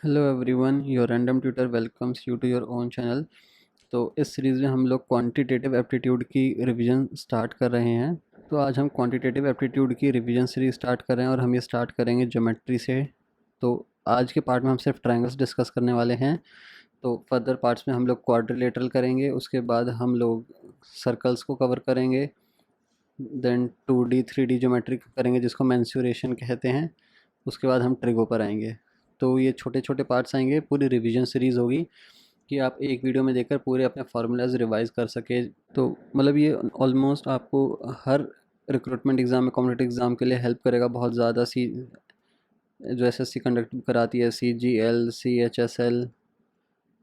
Hello everyone, your random tutor welcomes you to your own channel. तो इस series में हम लोग क्वांटिटेटिव एप्टीट्यूड की रिवीजन स्टार्ट कर रहे हैं। तो आज हम क्वांटिटेटिव एप्टीट्यूड की रिवीजन सीरीज स्टार्ट कर रहे हैं और हम ये स्टार्ट करेंगे ज्योमेट्री से। तो आज के पार्ट में हम सिर्फ ट्रायंगल्स डिस्कस करने वाले हैं। तो फर्दर पार्ट्स में हम लोग क्वाड्रिलेटरल करेंगे, उसके बाद हम लोग सर्कल्स को कवर करेंगे, देन 2D 3D ज्योमेट्री करेंगे जिसको मेंसुरेशन कहते हैं। उसके बाद हम ट्रिगो पर आएंगे। तो ये छोटे छोटे पार्ट्स आएंगे, पूरी रिवीजन सीरीज़ होगी कि आप एक वीडियो में देखकर पूरे अपने फार्मूलाज रिवाइज कर सके। तो मतलब ये ऑलमोस्ट आपको हर रिक्रूटमेंट एग्ज़ाम में, कॉम्पिटिटिव एग्ज़ाम के लिए हेल्प करेगा बहुत ज़्यादा। जो एसएससी कंडक्ट कराती है, CGL, CHSL,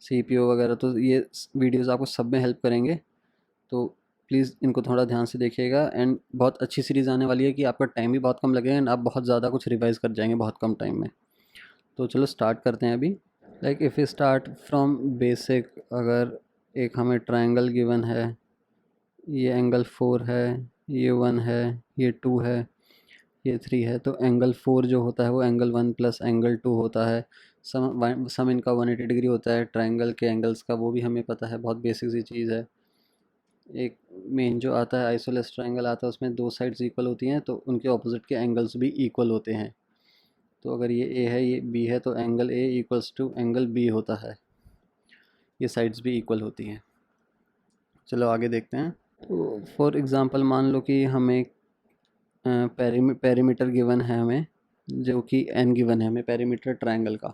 CPO वगैरह, तो ये वीडियोज़ आपको सब में हेल्प करेंगे। तो प्लीज़ इनको थोड़ा ध्यान से देखिएगा। एंड बहुत अच्छी सीरीज़ आने वाली है कि आपका टाइम भी बहुत कम लगेगा एंड आप बहुत ज़्यादा कुछ रिवाइज़ कर जाएंगे बहुत कम टाइम में। तो चलो स्टार्ट करते हैं अभी। Like if you start from basic, अगर एक हमें ट्रायंगल गिवन है, ये एंगल 4 है, ये 1 है, ये 2 है, ये 3 है, तो एंगल 4 जो होता है वो एंगल 1 प्लस एंगल 2 होता है। सम इनका 180 डिग्री होता है ट्रायंगल के एंगल्स का, वो भी हमें पता है, बहुत बेसिक सी चीज़ है। एक मेन जो आता है आइसोलेस ट्रायंगल आता है, उसमें दो साइड्स इक्वल होती हैं तो उनके ऑपोजिट के एंगल्स भी इक्वल होते हैं। तो अगर ये ए है, ये बी है, तो angle A equals to angle B होता है। ये साइड्स भी इक्वल होती हैं। चलो आगे देखते हैं। तो फॉर एग्ज़ाम्पल मान लो कि हमें पेरीमीटर गिवन है हमें, जो कि एन गिवन है हमें पेरीमीटर ट्रायंगल का।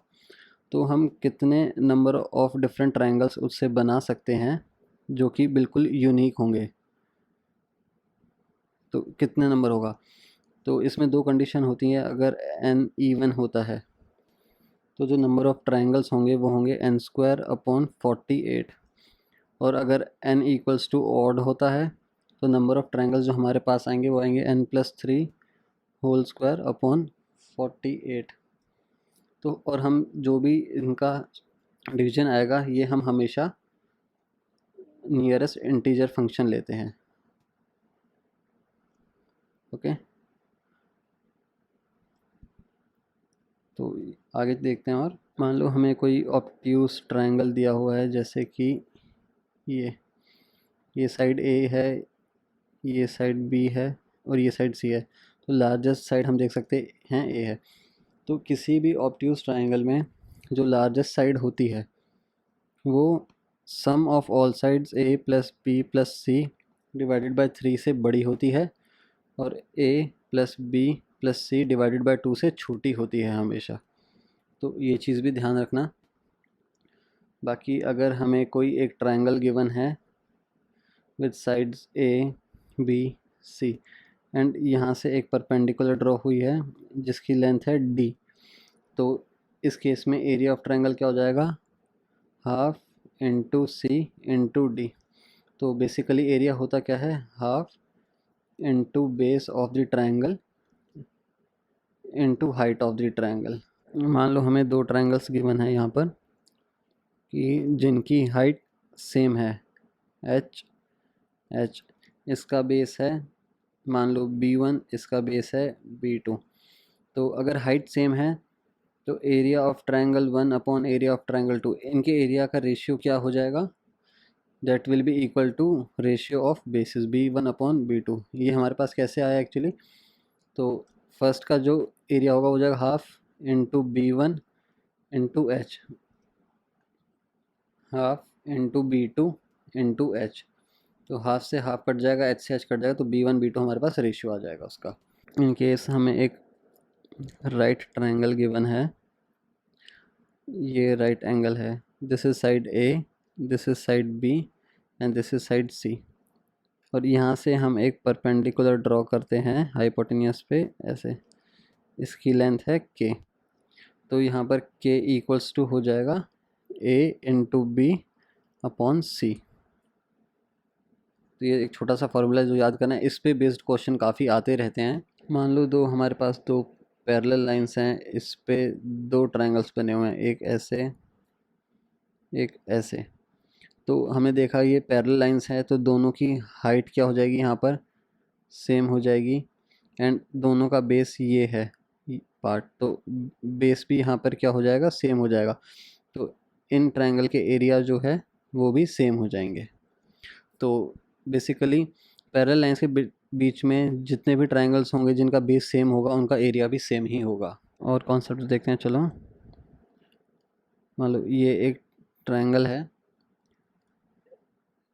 तो हम कितने नंबर ऑफ डिफरेंट ट्रायंगल्स उससे बना सकते हैं जो कि बिल्कुल यूनिक होंगे। तो कितने नंबर होगा, तो इसमें दो कंडीशन होती हैं। अगर एन इवन होता है तो जो नंबर ऑफ ट्रायंगल्स होंगे वो होंगे n² अपॉन 48। और अगर n इक्वल्स टू ऑड होता है तो नंबर ऑफ ट्रायंगल्स जो हमारे पास आएंगे वो आएंगे n+3 होल स्क्वायर अपॉन 48। तो और हम जो भी इनका डिवीजन आएगा ये हम हमेशा नियरेस्ट इंटीजर फंक्शन लेते हैं। ओके, तो आगे देखते हैं। और मान लो हमें कोई ऑब्ट्यूज ट्रायंगल दिया हुआ है, जैसे कि ये ये साइड ए है, ये साइड बी है और ये साइड सी है। तो लार्जेस्ट साइड हम देख सकते हैं ए है। तो किसी भी ऑब्ट्यूज ट्रायंगल में जो लार्जेस्ट साइड होती है वो sum of all sides a plus B plus c divided by 3 से बड़ी होती है और a plus B plus c divided by 2 से छोटी होती है हमेशा। तो ये चीज़ भी ध्यान रखना। बाकी अगर हमें कोई एक ट्रायंगल गिवन है with sides A B C and यहाँ से एक परपेंडिकुलर ड्रॉ हुई है जिसकी लेंथ है d, तो इस केस में एरिया ऑफ ट्रायंगल क्या हो जाएगा, हाफ इंटू सी इंटू डी। तो बेसिकली एरिया होता क्या है, half into base of the triangle into height of the triangle. मान लो हमें दो ट्रायंगल्स गिवन है यहाँ पर कि जिनकी हाइट सेम है, एच एच। इसका बेस है मान लो B1, इसका बेस है B2। तो अगर हाइट सेम है तो area of triangle 1 upon area of triangle 2, इनके एरिया का रेशियो क्या हो जाएगा, that will be equal to ratio of basis B1 upon B2। ये हमारे पास कैसे आया एक्चुअली, तो फर्स्ट का जो एरिया होगा वो हो जाएगा half into B1 into H, half into B2 into H. तो हाफ से हाफ कट जाएगा, एच से एच कट जाएगा, तो B1 B2 हमारे पास रेशियो आ जाएगा उसका। इन केस हमें एक राइट ट्रायंगल गिवन है, ये राइट एंगल है, this is side a, this is side b and this is side c. और यहाँ से हम एक परपेंडिकुलर ड्रॉ करते हैं हाइपोटेनियस पे ऐसे, इसकी लेंथ है k। तो यहाँ पर k इक्वल्स टू हो जाएगा a इंटू बी अपॉन सी। तो ये एक छोटा सा फार्मूला है जो याद करना है, इस पे बेस्ड क्वेश्चन काफ़ी आते रहते हैं। मान लो दो हमारे पास दो पैरेलल लाइंस हैं, इस पे दो ट्रायंगल्स बने हुए हैं, एक ऐसे एक ऐसे। तो हमें देखा ये पैरेलल लाइंस है तो दोनों की हाइट क्या हो जाएगी, यहाँ पर सेम हो जाएगी एंड दोनों का बेस ये है। पार्ट, तो बेस भी यहाँ पर क्या हो जाएगा, सेम हो जाएगा। तो इन ट्रायंगल के एरिया जो है वो भी सेम हो जाएंगे। तो बेसिकली पैरेलल लाइंस के बीच में जितने भी ट्रायंगल्स होंगे जिनका बेस सेम होगा उनका एरिया भी सेम ही होगा। और कॉन्सेप्ट देखते हैं, चलो। मान लो ये एक ट्रायंगल है,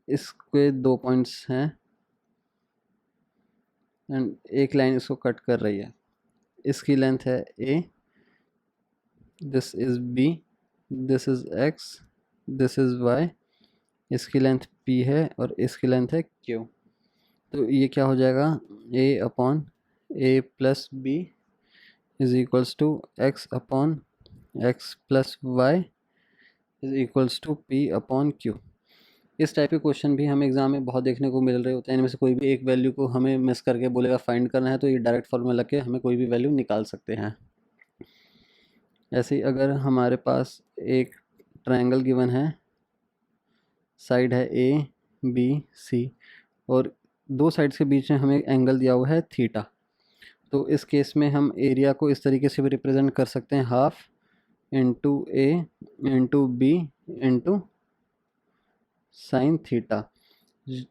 इसके 2 पॉइंट्स हैं एंड एक लाइन इसको कट कर रही है। इसकी लेंथ है a, this is b, this is x, this is y, इसकी लेंथ p है और इसकी लेंथ है q। तो ये क्या हो जाएगा, a upon a plus b is equals to x upon x plus y is equals to p upon q। इस टाइप के क्वेश्चन भी हमें एग्जाम में बहुत देखने को मिल रहे होते हैं। इनमें से कोई भी एक वैल्यू को हमें मिस करके बोलेगा फाइंड करना है, तो ये डायरेक्ट फॉर्मूला लग के हमें कोई भी वैल्यू निकाल सकते हैं। ऐसे ही अगर हमारे पास एक ट्रायंगल गिवन है, साइड है ए बी सी और दो साइड्स के बीच में हमें एंगल दिया हुआ है थीटा, तो इस केस में हम एरिया को इस तरीके से भी रिप्रेजेंट कर सकते हैं, half into a into b into sine theta.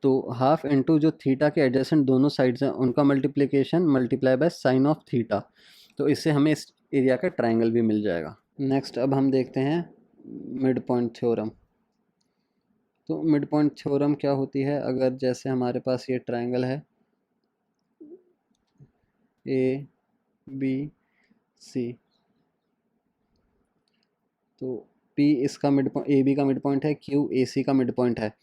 तो हाफ इंटू जो थीटा के एडजेसेंट दोनों साइड्स हैं उनका multiplication multiply by sine of theta, तो इससे हमें इस एरिया का ट्रायंगल भी मिल जाएगा। नेक्स्ट अब हम देखते हैं मिड पॉइंट थ्योरम। तो मिड पॉइंट थ्योरम क्या होती है, अगर जैसे हमारे पास ये ट्रायंगल है ए बी सी, तो P इसका मिड पॉइंट, ए बी का मिड पॉइंट है, Q ए सी का मिड पॉइंट है।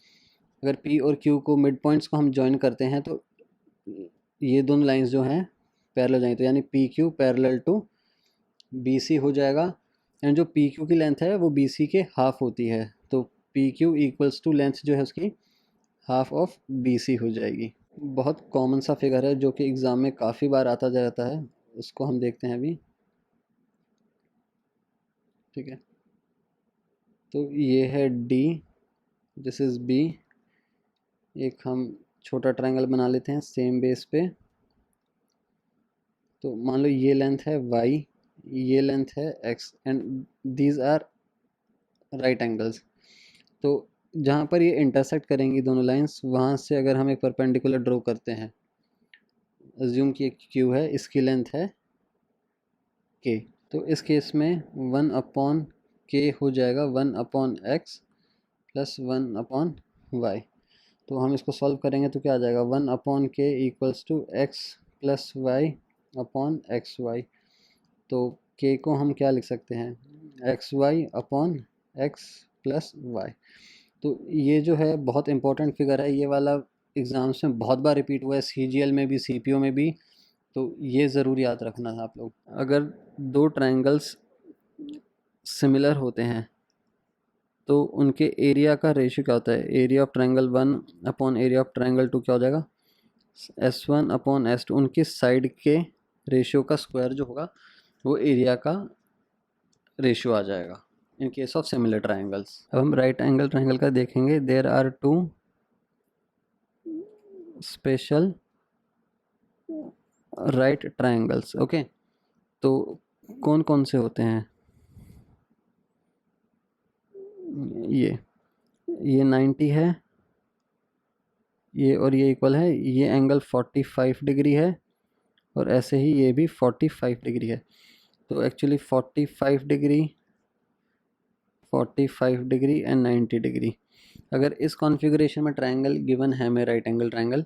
अगर P और Q को मिड पॉइंट्स को हम ज्वाइन करते हैं तो ये दोनों लाइंस जो हैं पैरेलल जाएंगे, तो यानी P Q parallel to B C हो जाएगा। एंड जो पी क्यू की लेंथ है वो बी सी के हाफ होती है, तो P Q equals to length जो है उसकी हाफ ऑफ बी सी हो जाएगी। बहुत कॉमन सा फिगर है जो कि एग्ज़ाम में काफ़ी बार आता जाता है, उसको हम देखते हैं अभी। ठीक है, तो ये है डी, दिस इज़ बी। एक हम छोटा ट्रायंगल बना लेते हैं सेम बेस पे। तो मान लो ये लेंथ है y, ये लेंथ है x and these are right angles. तो जहाँ पर ये इंटरसेक्ट करेंगी दोनों लाइंस, वहाँ से अगर हम एक परपेंडिकुलर ड्रॉ करते हैं, अज्यूम कि एक q है, इसकी लेंथ है k, तो इस केस में 1 अपॉन k हो जाएगा 1 upon x plus 1 upon y। तो हम इसको सॉल्व करेंगे तो क्या आ जाएगा, 1 upon k equals to x plus y upon x y. तो k को हम क्या लिख सकते हैं, x y upon x plus y. तो ये जो है बहुत इंपॉर्टेंट फिगर है, ये वाला एग्ज़ाम्स में बहुत बार रिपीट हुआ है, CGL में भी CPO में भी, तो ये ज़रूर याद रखना है आप लोग। अगर दो ट्रायंगल्स सिमिलर होते हैं तो उनके एरिया का रेशियो क्या होता है, area of triangle 1 upon area of triangle 2 क्या हो जाएगा, S1 अपॉन S2। उनकी साइड के रेशियो का स्क्वायर जो होगा वो एरिया का रेशियो आ जाएगा in case of similar triangles. अब हम राइट एंगल ट्रायंगल का देखेंगे। There are two special right triangles. Okay, तो कौन कौन से होते हैं, ये 90 है, ये और ये इक्वल है, ये एंगल 45 डिग्री है और ऐसे ही ये भी 45 डिग्री है। तो actually 45 degree, 45 degree and 90 degree. अगर इस कॉन्फ़िगरेशन में ट्रायंगल गिवन है में राइट एंगल ट्रायंगल,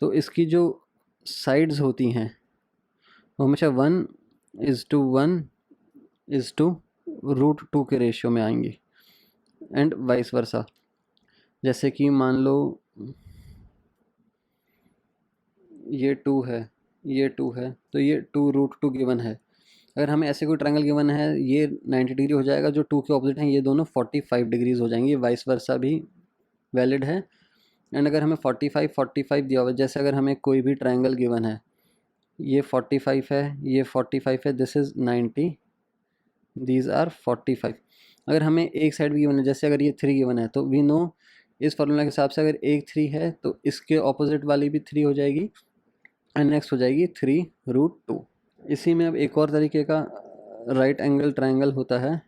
तो इसकी जो साइड्स होती हैं वो हमेशा 1:1:√2 के रेशियो में आएंगी एंड वाइस वर्सा। जैसे कि मान लो ये 2 है, ये 2 है, तो ये 2√2 गिवन है। अगर हमें ऐसे कोई ट्रायंगल गिवन है, ये 90 डिग्री हो जाएगा, जो 2 के ऑपोजिट हैं ये दोनों 45 डिग्रीज हो जाएंगी, वाइस वर्सा भी वैलिड है। एंड अगर हमें 45 45 दिया हुआ है, जैसे अगर हमें कोई भी ट्रायंगल गिवन है, ये 45 है, ये 45 है, दिस इज़ 90, दीज आर 45। अगर हमें एक साइड भी गिवन है, जैसे अगर ये 3 गिवन है, तो वी नो इस फार्मूला के हिसाब से अगर एक 3 है तो इसके ऑपोजिट वाली भी 3 हो जाएगी एंड नेक्स्ट हो जाएगी 3√2। इसी में अब एक और तरीके का राइट एंगल ट्रायंगल होता है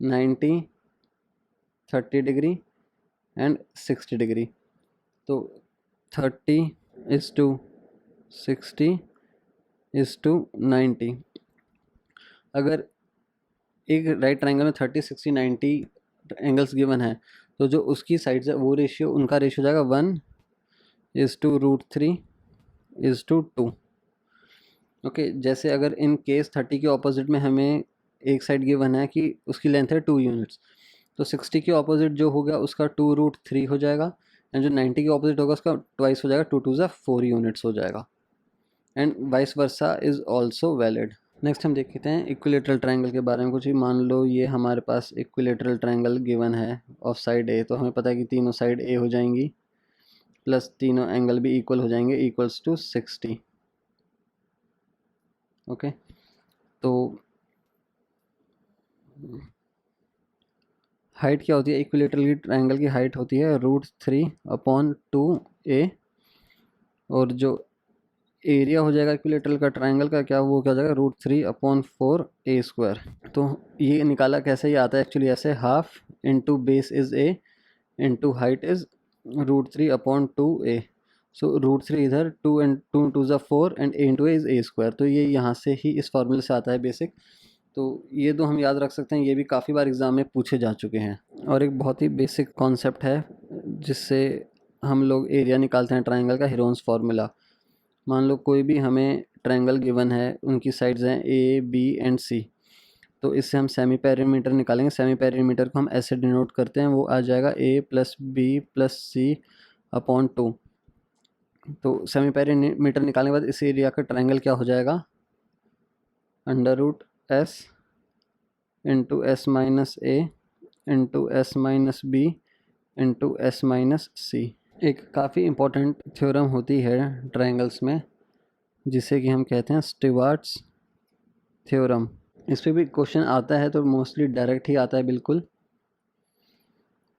90, 30 डिग्री एंड 60 डिग्री। तो 30:60:90। अगर एक राइट ट्रायंगल में 30, 60, 90 एंगल्स गिवन है तो जो उसकी साइड्स है वो रेशियो, उनका रेशियो जाएगा 1:√3:2। ओके, जैसे अगर इन केस 30 के ऑपोजिट में हमें एक साइड गिवन है कि उसकी लेंथ है 2 यूनिट्स, तो 60 के ऑपोजिट जो होगा उसका 2√3 हो जाएगा, एंड जो 90 के ऑपोजिट होगा उसका ट्वाइस हो जाएगा, 2 × 2 = 4 यूनिट्स हो जाएगा, and vice versa is also valid. Next हम देखते हैं इक्विलेटरल ट्रायंगल के बारे में कुछ। मान लो ये हमारे पास इक्विलेटरल ट्रायंगल गिवन है ऑफ साइड ए, तो हमें पता है कि तीनों साइड ए हो जाएंगी प्लस तीनों एंगल भी इक्वल हो जाएंगे इक्वल्स टू 60। ओके, तो हाइट क्या होती है इक्विलेटरल ट्रायंगल की? हाइट होती है √3/2a, और जो एरिया हो जाएगा इक्विलेटरल का ट्रायंगल का क्या, वो क्या हो जाएगा √3/4a²। तो ये निकाला कैसे? ये आता है एक्चुअली ऐसे, half into base is a into height is √3/2a। सो √3 इधर, 2 and 2 × 2 = 4 and a into a is a²। तो ये यहाँ से ही इस फॉर्मूले से आता है बेसिक। तो ये दो हम याद रख सकते हैं, ये भी काफ़ी बार एग्ज़ाम में पूछे जा चुके हैं। और एक बहुत ही बेसिक कॉन्सेप्ट है जिससे हम लोग एरिया निकालते हैं ट्रायंगल का, हीरोन्स फार्मूला। मान लो कोई भी हमें ट्रायंगल गिवन है, उनकी साइड्स हैं ए, बी एंड सी, तो इससे हम सेमी पेरीमीटर निकालेंगे। सेमी पेरीमीटर को हम ऐसे डिनोट करते हैं, वो आ जाएगा a+b+c/2। तो सेमी पेरीमीटर निकालने के बाद इस एरिया का ट्रायंगल क्या हो जाएगा, √s into s minus a into s minus b into s minus c। एक काफ़ी इम्पोर्टेंट थ्योरम होती है ट्रायंगल्स में जिसे कि हम कहते हैं स्टीवार्ट्स थ्योरम। इस पर भी क्वेश्चन आता है तो मोस्टली डायरेक्ट ही आता है बिल्कुल।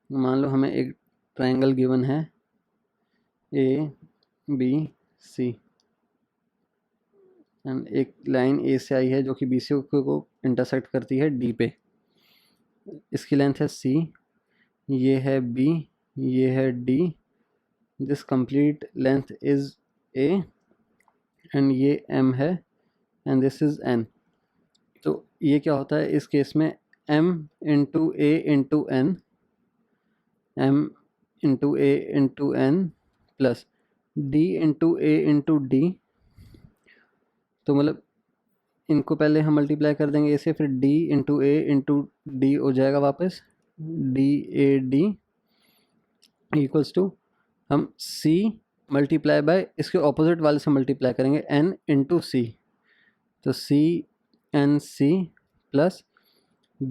मान लो हमें एक ट्रायंगल गिवन है ABC, एंड एक लाइन ए से आई है जो कि BC को इंटरसेक्ट करती है D पे। इसकी लेंथ है C, ये है B, ये है D, this complete length is A, and ये M है, एंड दिस इज़ N। तो ये क्या होता है इस केस में, M into A into N, M into A into N plus D into A into D। तो मतलब इनको पहले हम मल्टीप्लाई कर देंगे ऐसे, फिर D into A into D हो जाएगा वापस DAD इक्वल्स टू, हम C मल्टीप्लाई बाय इसके ऑपोजिट वाले से मल्टीप्लाई करेंगे N इंटू C, तो CNC plus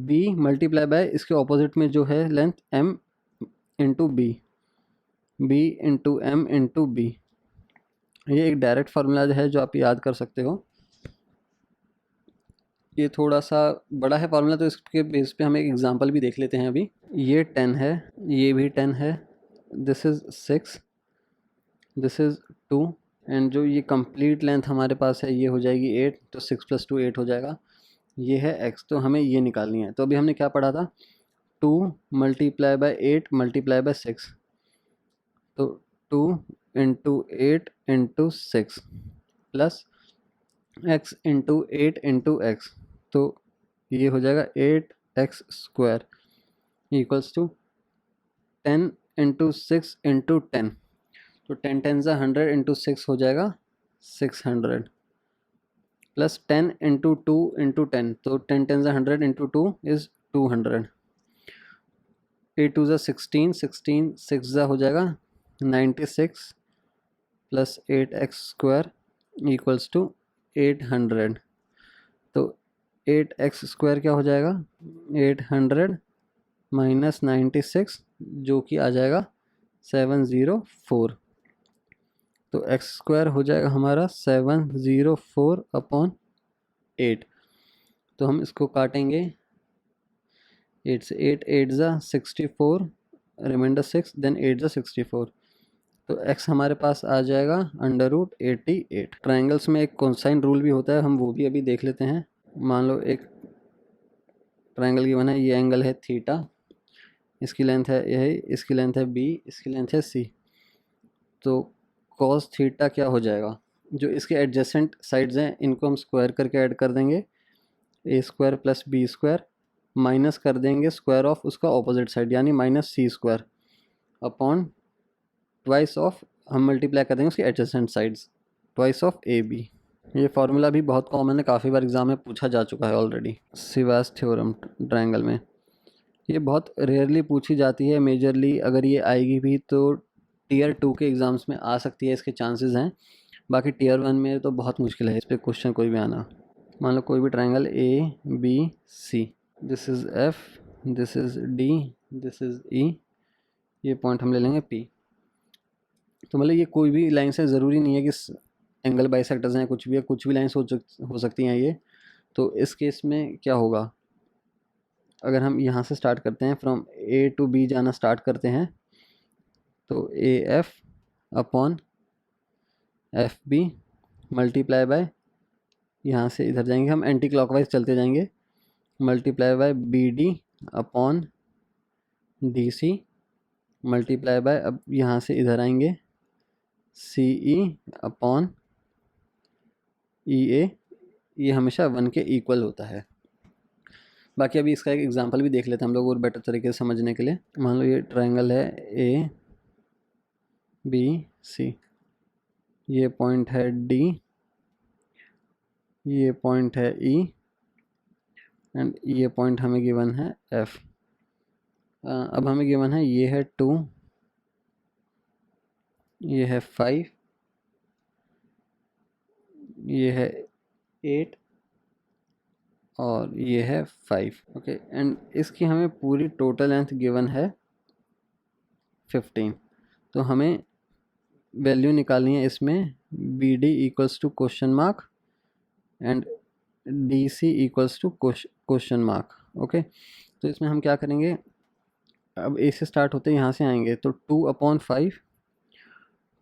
B multiply by इसके ऑपोजिट में जो है length M into B into M into B। ये एक डायरेक्ट फार्मूला है जो आप याद कर सकते हो। ये थोड़ा सा बड़ा है फार्मूला, तो इसके बेस पे हम एक एग्जांपल भी देख लेते हैं अभी। ये 10 है, ये भी 10 है, this is 6, this is 2, and जो ये कंप्लीट लेंथ हमारे पास है ये हो जाएगी 8, तो 6 + 2 8 हो जाएगा। ये है x, तो हमें ये निकालनी है। तो अभी हमने क्या पढ़ा था, 2 × 8 × 6, तो 2 into 8 into 6 plus x into 8 into x, तो ये हो जाएगा 8x² equals to 10 into 6 into 10, तो 10 10 ज़ा 100 इंटू 6 हो जाएगा 600 प्लस 10 इंटू 2 इंटू 10, तो 10 10 ज़ा 100 इंटू 2 इज़ 200। 8 2 ज़ा 16, 16 6 ज़ा हो जाएगा 96 प्लस 8x² इक्वल्स टू 800। तो 8x² क्या हो जाएगा, 800 माइनस 96, जो कि आ जाएगा 704। तो x² हो जाएगा हमारा 704/8। तो हम इसको काटेंगे 8 से, 8 8 ज़ा 64, रिमाइंडर 6, देन 8 ज़ा 64, तो x हमारे पास आ जाएगा √88। ट्राइंगल्स में एक कोसाइन रूल भी होता है, हम वो भी अभी देख लेते हैं। मान लो एक ट्राइंगल गिवन है, ये एंगल है थीटा, इसकी लेंथ है a, इसकी लेंथ है b, इसकी लेंथ है c। तो cos थीटा क्या हो जाएगा, जो इसके एडजेसेंट साइड्स हैं इनको हम स्क्वायर करके ऐड कर देंगे, a² + b² माइनस कर देंगे स्क्वायर ऑफ उसका ऑपोजिट साइड यानी -c² अपॉन ट्वाइस ऑफ, हम मल्टीप्लाई कर देंगे उसके adjacent sides, twice of AB। ये फार्मूला भी बहुत कॉमन है, काफ़ी बार एग्जाम में पूछा जा चुका है ऑलरेडी, सिवास थ्योरम ट्रायंगल में। ये बहुत रेयरली पूछी जाती है, मेजरली अगर ये आएगी भी तो टीयर 2 के एग्ज़ाम्स में आ सकती है, इसके चांसेस हैं। बाकी टीयर 1 में तो बहुत मुश्किल है इस पर क्वेश्चन कोई भी आना। मान लो कोई भी triangle ABC, this is F, this is D, this is E, ये पॉइंट हम ले लेंगे P। तो मतलब ये कोई भी लाइन्स है, ज़रूरी नहीं है कि एंगल बाइसेक्टर्स हैं, कुछ भी है, कुछ भी लाइन्स हो सकती हैं ये। तो इस केस में क्या होगा, अगर हम यहाँ से स्टार्ट करते हैं, फ्रॉम A to B जाना स्टार्ट करते हैं, तो AF upon FB multiply by, यहाँ से इधर जाएंगे हम एंटी क्लॉकवाइज चलते जाएंगे, multiply by BD upon DC multiply by, अब यहाँ से इधर आएंगे CE अपॉन EA, ये हमेशा 1 के इक्वल होता है। बाकी अभी इसका एक एग्जांपल भी देख लेते हैं हम लोग और बेटर तरीके से समझने के लिए। मान लो ये ट्रायंगल है ABC, ये पॉइंट है D, ये पॉइंट है E एंड ये पॉइंट हमें गिवन है F। अब हमें गिवन है ये है 2, ये है 5, ये है 8 और ये है 5। ओके, एंड इसकी हमें पूरी टोटल लेंथ गिवन है 15। तो हमें वैल्यू निकालनी है इसमें, BD = question mark and DC = question mark. Okay, तो इसमें हम क्या करेंगे, अब A से स्टार्ट होते यहाँ से आएंगे तो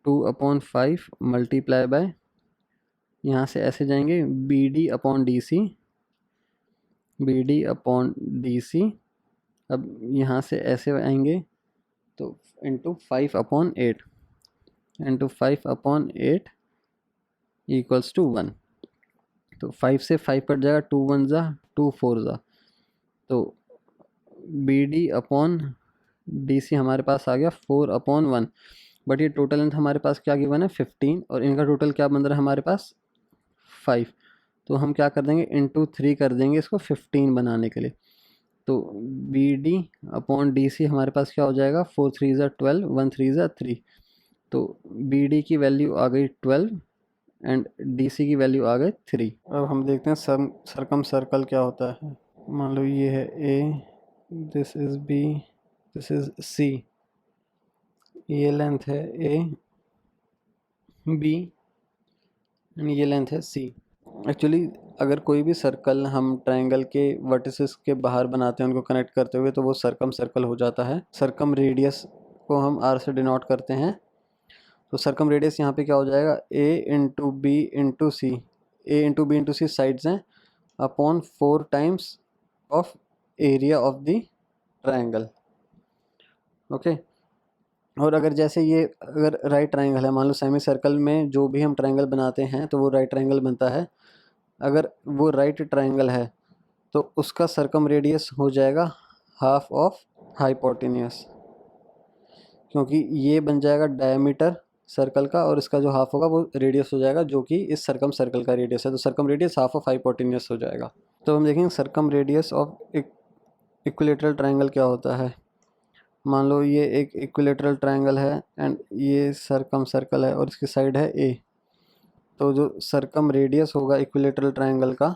2/5 मल्टीप्लाई बाय, यहाँ से ऐसे जाएंगे BD अपॉन DC, अब यहाँ से ऐसे आएंगे तो इंटू 5/8 = 1। तो 5 से 5 कट जाएगा, 2 1 ज़ा 2 4 ज़ा, तो BD अपॉन DC हमारे पास आ गया 4/1। बट ये टोटल लेंथ हमारे पास क्या गिवन है 15, और इनका टोटल क्या बन रहा है हमारे पास 5। तो हम क्या कर देंगे, इंटू 3 कर देंगे इसको 15 बनाने के लिए। तो BD अपॉन DC हमारे पास क्या हो जाएगा, 4 3 ज़ा 12, 1 3 ज़ा 3। तो BD की वैल्यू आ गई 12 एंड DC की वैल्यू आ गई 3। अब हम देखते हैं सरकम सर्कल क्या होता है। मान लो ये है A, this is B, this is C, ये लेंथ है A B एंड ये लेंथ है C। एक्चुअली अगर कोई भी सर्कल हम ट्रायंगल के वर्टिसेस के बाहर बनाते हैं उनको कनेक्ट करते हुए, तो वो सरकम सर्कल हो जाता है। सरकम रेडियस को हम R से डिनोट करते हैं। तो सरकम रेडियस यहाँ पे क्या हो जाएगा, A into B into C, A into B into C sides हैं, upon 4 times of area of the triangle. Okay, और अगर जैसे ये अगर राइट ट्रायंगल है, मान लो सेमी सर्कल में जो भी हम ट्रायंगल बनाते हैं तो वो राइट ट्रायंगल बनता है। अगर वो राइट ट्रायंगल है तो उसका सरकम रेडियस हो जाएगा हाफ ऑफ हाइपोटेन्यूस, क्योंकि ये बन जाएगा डायमीटर सर्कल का और इसका जो हाफ होगा वो रेडियस हो जाएगा, जो कि इस सरकम सर्कल का रेडियस है। तो सरकम रेडियस हाफ ऑफ हाइपोटेन्यूस हो जाएगा। तो हम देखेंगे सरकम रेडियस ऑफ इक्विलेटरल ट्रायंगल क्या होता है। मान लो ये एक इक्विलेटरल ट्रायंगल है एंड ये सरकम सर्कल है और इसकी साइड है A। तो जो सरकम रेडियस होगा इक्विलेटरल ट्रायंगल का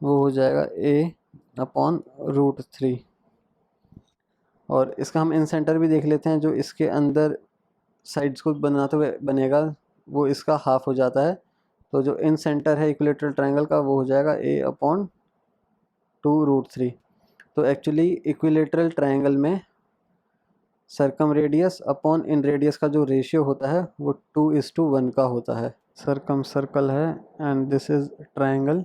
वो हो जाएगा A/√3। और इसका हम इन सेंटर भी देख लेते हैं, जो इसके अंदर साइड्स को बनाते हुए बनेगा वो इसका हाफ हो जाता है। तो जो इन सेंटर है इक्विलेटरल ट्रायंगल का वो हो जाएगा A/2√3। तो एक्चुअली इक्विलेटरल ट्रायंगल में सर्कम रेडियस अपॉन इन रेडियस का जो रेशियो होता है वो 2:1 का होता है। सर्कम सर्कल है एंड दिस इज ट्रायंगल।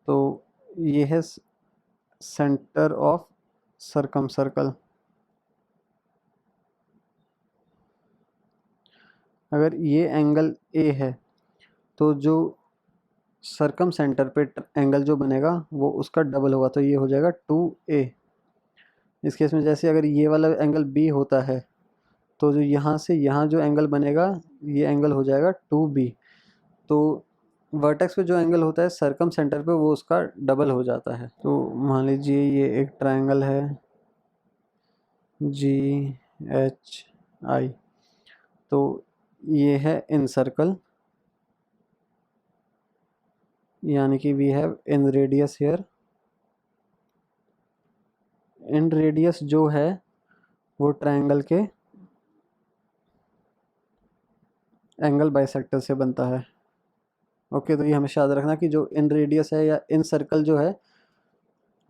तो ये है सेंटर ऑफ सर्कम सर्कल। अगर ये एंगल ए है तो जो सर्कम सेंटर पे एंगल जो बनेगा वो उसका डबल होगा, तो ये हो जाएगा 2a। इस केस में जैसे अगर ये वाला एंगल बी होता है तो जो यहाँ से यहाँ जो एंगल बनेगा ये एंगल हो जाएगा 2b। तो वर्टेक्स पे जो एंगल होता है सर्कम सेंटर पे वो उसका डबल हो जाता है। तो मान लीजिए ये एक ट्रायंगल है GHI। तो ये है इन सर्कल, यानी कि we have inradius here. Inradius जो है वो ट्रायंगल के एंगल बाइसेक्टर से बनता है। ओके, तो ये हमेशा याद रखना कि जो इन रेडियस है या इन सर्कल जो है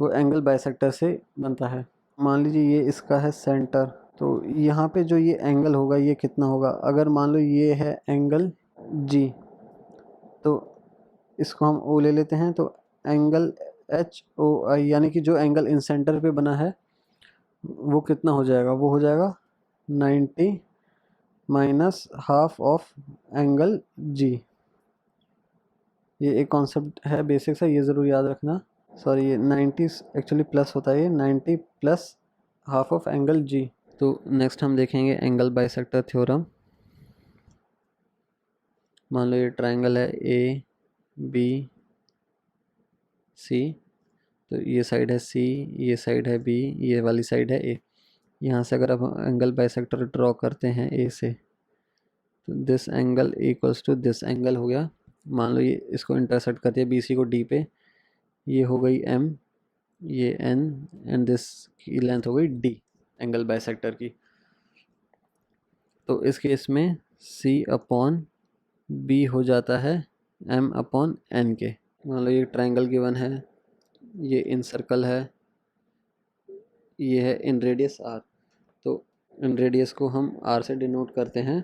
वो एंगल बाइसेक्टर से बनता है। मान लीजिए ये इसका है सेंटर, तो यहाँ पे जो ये एंगल होगा ये कितना होगा? अगर मान लो ये है एंगल G, तो इसको हम O ले लेते हैं, तो एंगल HOI यानी कि जो एंगल इन सेंटर पे बना है वो कितना हो जाएगा? वो हो जाएगा 90 minus half of angle G। ये एक कॉन्सेप्ट है बेसिक सा, ये ज़रूर याद रखना। सॉरी, ये 90 एक्चुअली प्लस होता है, ये 90 plus half of angle G। तो नेक्स्ट हम देखेंगे एंगल बाइसेक्टर थ्योरम। मान लो ये ट्रायंगल है ABC, तो ये साइड है C, ये साइड है B, ये वाली साइड है A। यहाँ से अगर आप एंगल बाइसेक्टर ड्रॉ करते हैं A से, तो this angle equals to this angle हो गया। मान लो ये इसको इंटरसेक्ट करती है BC को D पे, ये हो गई M, ये N एंड दिस की लेंथ हो गई D एंगल बाइसेक्टर की। तो इस केस में C अपॉन B हो जाता है M अपॉन N के। मान लो ये ट्रायंगल गिवन है, ये इन सर्कल है, ये है इन रेडियस R। तो इन रेडियस को हम R से डिनोट करते हैं।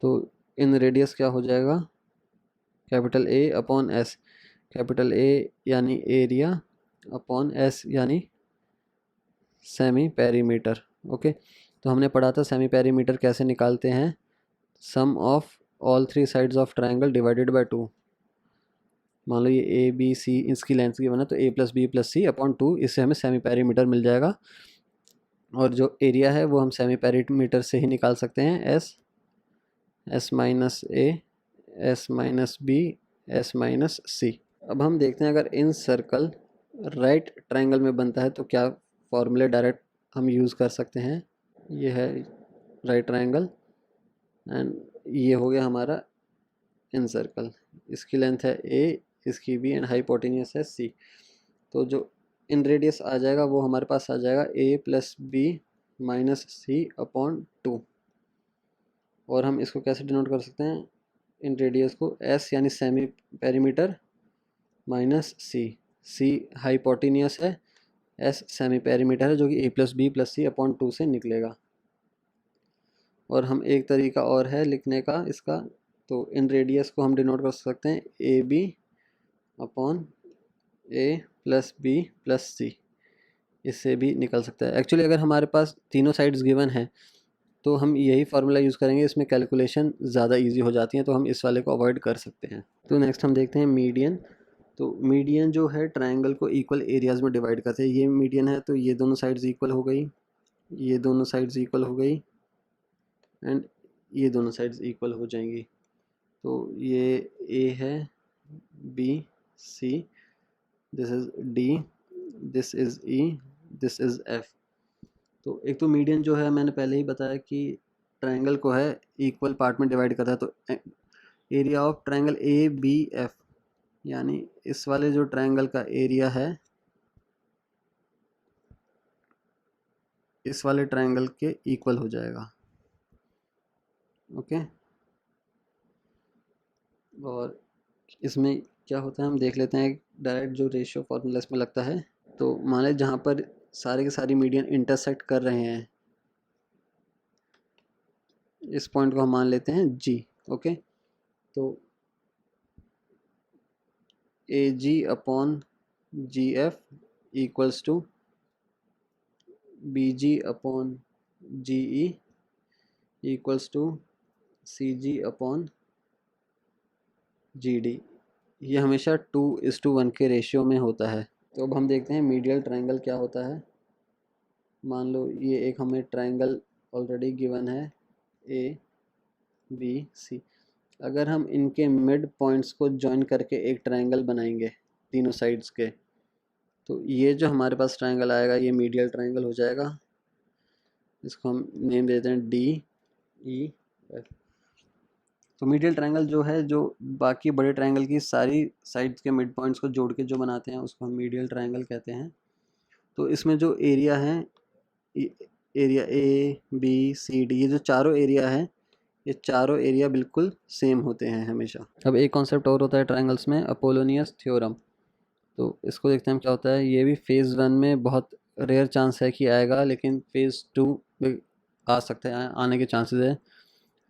तो इन रेडियस क्या हो जाएगा? Capital A upon S। Capital A यानी एरिया अपॉन S यानी सेमी पेरीमीटर। ओके, तो हमने पढ़ा था सेमी पेरीमीटर कैसे निकालते हैं। Sum of all three sides of triangle divided by 2। मान लो ये ABC इसकी लेंथ की बना, तो A plus B plus C upon 2, इससे हमें सेमी पेरीमीटर मिल जाएगा। और जो एरिया है वो हम सेमी पेरीमीटर से ही निकाल सकते हैं, S minus A, S minus B, S minus C। अब हम देखते हैं अगर इन सर्कल राइट ट्रायंगल में बनता है तो क्या फॉर्मूले डायरेक्ट हम यूज़ कर सकते हैं। ये है राइट ट्रायंगल एंड ये हो गया हमारा इन सर्कल। इसकी लेंथ है A, इसकी B एंड हाइपोटेन्यूस है C। तो जो इन रेडियस आ जाएगा वो हमारे पास आ जाएगा A plus B minus C upon 2। और हम इसको कैसे डिनोट कर सकते हैं? इन रेडियस को S यानी semi perimeter minus C hypotenuse है, S सेमी पेरीमीटर है, जो कि A plus B plus C upon 2 से निकलेगा। और हम एक तरीका और है लिखने का इसका, तो इन रेडियस को हम डिनोट कर सकते हैं AB upon A plus B plus C। इससे भी निकल सकता है। एक्चुअली अगर हमारे पास तीनों साइड्स गिवन हैं तो हम यही फार्मूला यूज़ करेंगे, इसमें कैलकुलेशन ज़्यादा इजी हो जाती है, तो हम इस वाले को अवॉइड कर सकते हैं। तो नेक्स्ट हम देखते हैं मीडियन। तो मीडियन जो है ट्रायंगल को इक्वल एरियाज़ में डिवाइड करते हैं। ये मीडियन है तो ये दोनों साइड्स इक्वल हो गई, ये दोनों साइड्स इक्वल हो गई एंड ये दोनों साइड्स इक्वल हो जाएंगी। तो ये A है, B, C, this is D, this is E, this is F। तो एक तो मीडियन जो है मैंने पहले ही बताया कि ट्रायंगल को है इक्वल पार्ट में डिवाइड करता है। तो एरिया ऑफ ट्रायंगल ABF यानी इस वाले जो ट्रायंगल का एरिया है इस वाले ट्रायंगल के इक्वल हो जाएगा। ओके, और इसमें क्या होता है हम देख लेते हैं डायरेक्ट जो रेशियो फार्मूला इसमें लगता है। तो मान लें जहाँ पर सारे के सारी मीडियन इंटरसेक्ट कर रहे हैं, इस पॉइंट को हम मान लेते हैं जी। ओके, तो A G upon G F equals to B G upon G E equals to C G upon G D. ये हमेशा 2:1 के रेशियो में होता है। तो अब हम देखते हैं मीडियल ट्रायंगल क्या होता है। मान लो ये एक हमें ट्रायंगल ऑलरेडी गिवन है ए बी सी। अगर हम इनके मिड पॉइंट्स को जॉइन करके एक ट्रायंगल बनाएंगे तीनों साइड्स के, तो ये जो हमारे पास ट्रायंगल आएगा ये मीडियल ट्रायंगल हो जाएगा। इसको हम नेम देते हैं डी ई एफ। तो मीडियल ट्रायंगल जो है, जो बाकी बड़े ट्रायंगल की सारी साइड्स के मिड पॉइंट्स को जोड़ के जो बनाते हैं उसको हम मीडियल ट्रायंगल कहते हैं। तो इसमें जो एरिया है, area A B C D, ये जो चारों एरिया है, ये चारों एरिया बिल्कुल सेम होते हैं हमेशा। अब एक कॉन्सेप्ट और होता है ट्रायंगल्स में, अपोलोनियस थ्योरम। तो इसको देखते हैं क्या होता है। ये भी फेज़ 1 में बहुत रेयर चांस है कि आएगा, लेकिन फेज़ 2 में आ सकता है, आने के चांसेस है।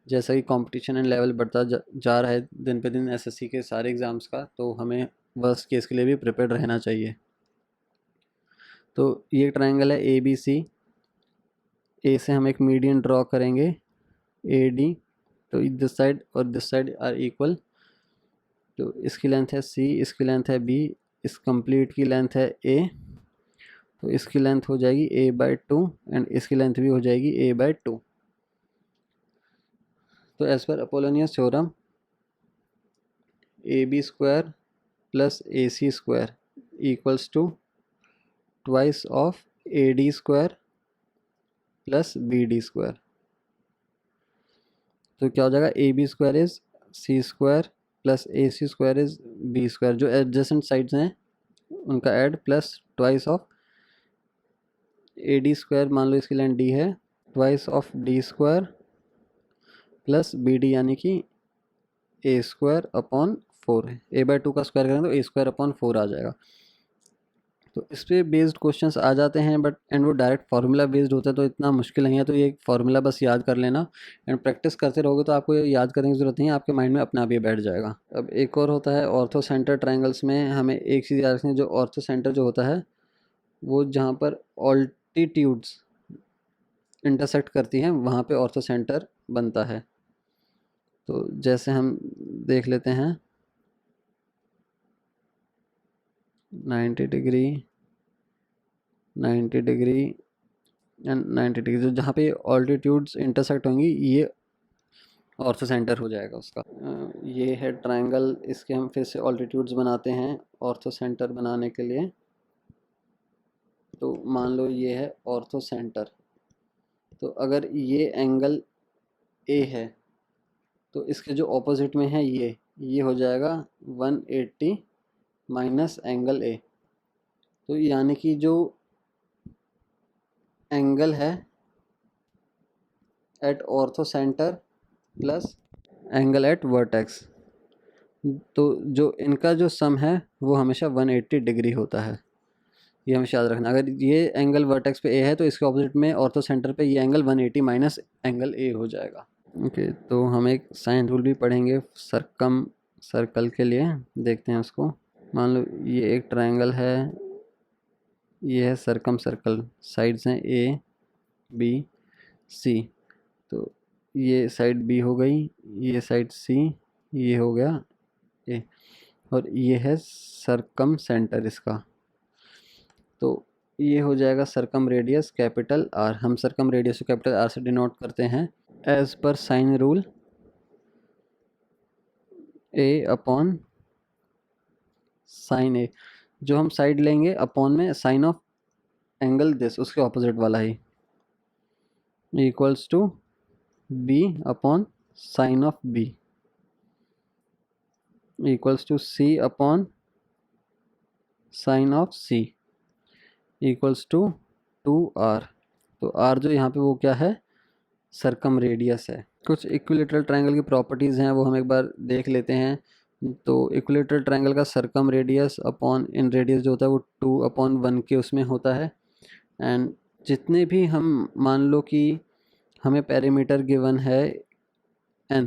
जैसा कि कंपटीशन एंड लेवल बढ़ता जा रहा है दिन पे दिन एसएससी के सारे एग्ज़ाम्स का, तो हमें वर्स्ट केस के लिए भी प्रिपेयर रहना चाहिए। तो ये ट्रायंगल है ए बी सी। ए से हम एक मीडियन ड्रॉ करेंगे ए डी। तो दिस साइड और दिस साइड आर इक्वल। तो इसकी लेंथ है सी, इसकी लेंथ है बी, इस कंप्लीट की लेंथ है ए। तो इसकी लेंथ हो जाएगी a/2 एंड इसकी लेंथ भी हो जाएगी a/2। तो एज पर Apollonius theorem ab² plus ac² equals to twice of ad² plus bd²। तो क्या हो जाएगा, ab² is c² plus ac² is b²। जो एडजेसेंट साइड्स हैं उनका add plus twice of ad² मान लो इसकी लेंथ d है, twice of d² plus bd यानी कि a² अपॉन 4 है। a/2 का स्क्वायर करें तो a² अपॉन 4 आ जाएगा। तो इस पर बेस्ड क्वेश्चंस आ जाते हैं, बट एंड वो डायरेक्ट फार्मूला बेस्ड होता है, तो इतना मुश्किल नहीं है। तो ये फार्मूला बस याद कर लेना एंड प्रैक्टिस करते रहोगे तो आपको याद करने की ज़रूरत नहीं है, आपके माइंड में अपना आप ही बैठ जाएगा। अब एक और होता है ऑर्थो सेंटर ट्रायंगल्स में। हमें एक चीज़ याद रखनी है, जो ऑर्थो सेंटर जो होता है वो जहाँ पर ऑल्टीट्यूड्स इंटरसेक्ट करती हैं वहाँ पे ऑर्थो सेंटर बनता है। तो जैसे हम देख लेते हैं 90 डिग्री, 90 डिग्री एंड 90 डिग्री, जो जहाँ पे ऑल्टीट्यूड्स इंटरसेक्ट होंगी ये ऑर्थो सेंटर हो जाएगा उसका। ये है ट्रायंगल, इसके हम फिर से ऑल्टीट्यूड्स बनाते हैं ऑर्थो सेंटर बनाने के लिए। तो मान लो ये है ऑर्थो सेंटर। तो अगर ये एंगल ए है तो इसके जो ऑपोजिट में है ये हो जाएगा 180 माइनस एंगल ए। तो यानी कि जो एंगल है at orthocentre plus angle at vertex, तो जो इनका जो सम है वो हमेशा 180 डिग्री होता है। ये हमेशा याद रखना। अगर ये एंगल वर्टेक्स पे ए है तो इसके ऑपोजिट में ऑर्थो सेंटर पे ये एंगल 180 माइनस एंगल ए हो जाएगा। ओके, तो हम एक साइन रूल भी पढ़ेंगे सरकम सर्कल के लिए। देखते हैं उसको। मान लो ये एक ट्रायंगल है, ये है सरकम सर्कल, साइड्स हैं ए बी सी। तो ये साइड बी हो गई, ये साइड सी, ये हो गया ए, और ये है सरकम सेंटर इसका। तो ये हो जाएगा सरकम रेडियस कैपिटल आर। हम सरकम रेडियस को कैपिटल आर से डिनोट करते हैं एज पर sine rule A upon sine A. जो हम साइड लेंगे अपॉन में साइन ऑफ एंगल दिस, उसके ऑपोजिट वाला ही, equals to B upon sine of B equals to C upon sine of C equals to 2r। तो r जो यहाँ पे वो क्या है, सरकम रेडियस है। कुछ इक्विलेटरल ट्रायंगल की प्रॉपर्टीज़ हैं वो हम एक बार देख लेते हैं। तो इक्विलेटरल ट्रायंगल का सरकम रेडियस अपॉन इन रेडियस जो होता है वो 2/1 के उसमें होता है। एंड जितने भी हम मान लो कि हमें पेरीमीटर गिवन है n,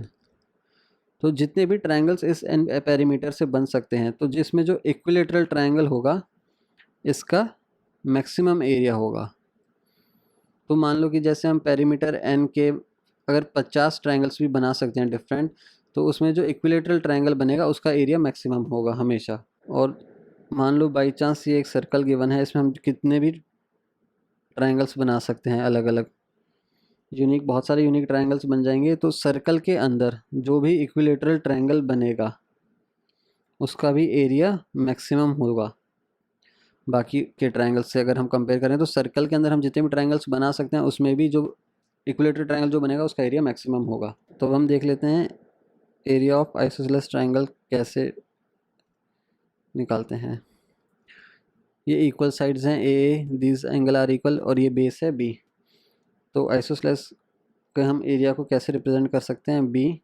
तो जितने भी ट्रायंगल्स इस n पेरीमीटर से बन सकते हैं, तो जिसमें जो इक्विलेटरल ट्रायंगल होगा इसका मैक्सिमम एरिया होगा। तो मान लो कि जैसे हम पेरीमीटर n के अगर 50 ट्रायंगल्स भी बना सकते हैं डिफरेंट, तो उसमें जो इक्विलेटरल ट्रायंगल बनेगा उसका एरिया मैक्सिमम होगा हमेशा। और मान लो बाई चांस ये एक सर्कल गिवन है, इसमें हम कितने भी ट्रायंगल्स बना सकते हैं अलग अलग, यूनिक, बहुत सारे यूनिक ट्रायंगल्स बन जाएंगे। तो सर्कल के अंदर जो भी इक्विलेटरल ट्रायंगल बनेगा उसका भी एरिया मैक्सिमम होगा बाकी के ट्रायंगल्स से। अगर हम कंपेयर करें तो सर्कल के अंदर हम जितने भी ट्रायंगल्स बना सकते हैं उसमें भी जो इक्विलेटरल ट्रायंगल जो बनेगा उसका एरिया मैक्सिमम होगा। तो हम देख लेते हैं एरिया ऑफ आइसोसेलेस ट्रायंगल कैसे निकालते हैं। ये इक्वल साइड्स हैं ए, दीज एंगल आर इक्वल, और ये बेस है बी। तो आइसोसेलेस के हम एरिया को कैसे रिप्रेजेंट कर सकते हैं, बी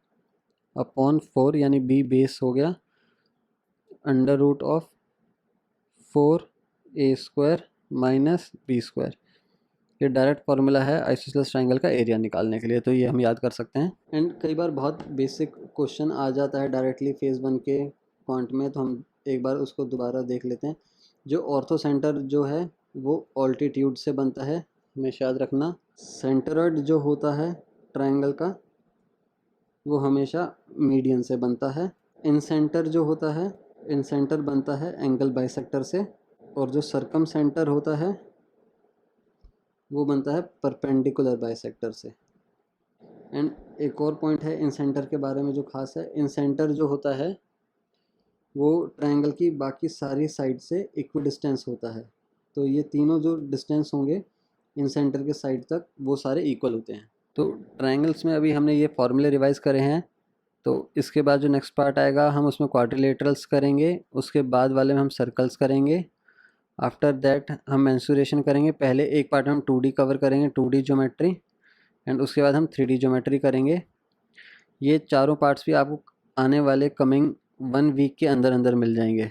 अपॉन 4, यानी बी बेस हो गया, under root of 4a² minus b²। ये डायरेक्ट फार्मूला है आइसोसेलेस ट्रायंगल का एरिया निकालने के लिए, तो ये हम याद कर सकते हैं। एंड कई बार बहुत बेसिक क्वेश्चन आ जाता है डायरेक्टली फेज 1 के क्वांट में, तो हम एक बार उसको दोबारा देख लेते हैं। जो ऑर्थो सेंटर जो है वो ऑल्टीट्यूड से बनता है, हमेशा याद रखना। सेंटरॉइड जो होता है ट्रायंगल का वो हमेशा मीडियन से बनता है। इन सेंटर जो होता है, इन सेंटर बनता है एंगल बाइसेक्टर से, और जो सरकम सेंटर होता है वो बनता है परपेंडिकुलर बाइसेक्टर से। एंड एक और पॉइंट है इन सेंटर के बारे में जो खास है, इन सेंटर जो होता है वो ट्रायंगल की बाकी सारी साइड से इक्विडिस्टेंस होता है। तो ये तीनों जो डिस्टेंस होंगे इन सेंटर के साइड तक वो सारे इक्वल होते हैं। तो ट्रायंगल्स में अभी हमने ये फॉर्मूले रिवाइज करे हैं, तो इसके बाद जो नेक्स्ट पार्ट आएगा हम उसमें क्वाड्रिलेटरल्स करेंगे, उसके बाद वाले में हम सर्कल्स करेंगे। आफ्टर दैट हम मेंसुरेशन करेंगे। पहले एक पार्ट में हम 2D कवर करेंगे, 2D ज्योमेट्री, एंड उसके बाद हम 3D ज्योमेट्री करेंगे। ये चारों पार्ट्स भी आपको आने वाले कमिंग 1 वीक के अंदर अंदर मिल जाएंगे।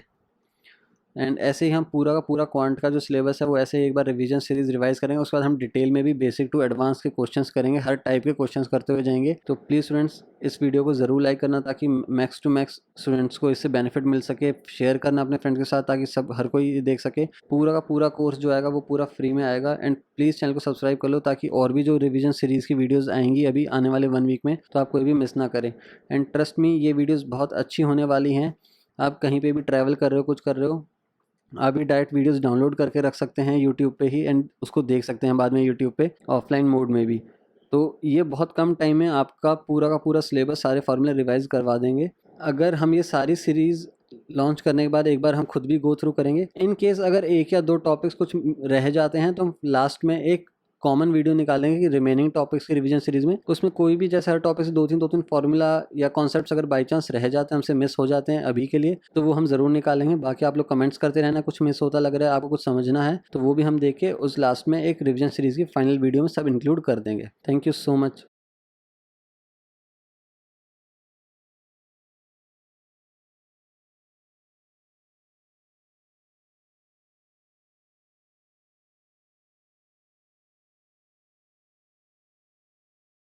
एंड ऐसे ही हम पूरा का पूरा क्वांट का जो सिलेबस है वो ऐसे ही एक बार रिवीजन सीरीज रिवाइज करेंगे। उसके बाद हम डिटेल में भी बेसिक टू एडवांस के क्वेश्चंस करेंगे, हर टाइप के क्वेश्चंस करते हुए जाएंगे। तो प्लीज़ स्टूडेंट्स इस वीडियो को ज़रूर लाइक करना ताकि मैक्स टू मैक्स स्टूडेंट्स को इससे बेनिफिट मिल सके। शेयर करना अपने फ्रेंड्स के साथ ताकि सब हर कोई देख सके। पूरा का पूरा कोर्स जो आएगा वो पूरा फ्री में आएगा। एंड प्लीज़ चैनल को सब्सक्राइब कर लो ताकि और भी जो रिविजन सीरीज़ की वीडियोज़ आएंगी अभी आने वाले 1 वीक में, तो आप कोई भी मिस ना करें। एंड ट्रस्ट मी ये वीडियोज़ बहुत अच्छी होने वाली हैं। आप कहीं पर भी ट्रैवल कर रहे हो, कुछ कर रहे हो, आप भी डायरेक्ट वीडियोस डाउनलोड करके रख सकते हैं यूट्यूब पे ही, एंड उसको देख सकते हैं बाद में यूट्यूब पे ऑफलाइन मोड में भी। तो ये बहुत कम टाइम में आपका पूरा का पूरा सिलेबस, सारे फार्मूले रिवाइज करवा देंगे। अगर हम ये सारी सीरीज़ लॉन्च करने के बाद एक बार हम खुद भी गो थ्रू करेंगे। इन केस अगर 1 या 2 टॉपिक्स कुछ रह जाते हैं तो हम लास्ट में एक कॉमन वीडियो निकालेंगे कि रिमेनिंग टॉपिक्स की रिवीजन सीरीज में, उसमें कोई भी जैसे हर टॉपिक से 2-3 फार्मूला या कॉन्सेप्ट्स अगर बाई चांस रह जाते हैं, हमसे मिस हो जाते हैं अभी के लिए, तो वो हम ज़रूर निकालेंगे। बाकी आप लोग कमेंट्स करते रहना, कुछ मिस होता लग रहा है, आपको कुछ समझना है तो वो भी हम देख के उस लास्ट में एक रिवीजन सीरीज़ की फाइनल वीडियो में सब इंक्लूड कर देंगे। Thank you so much.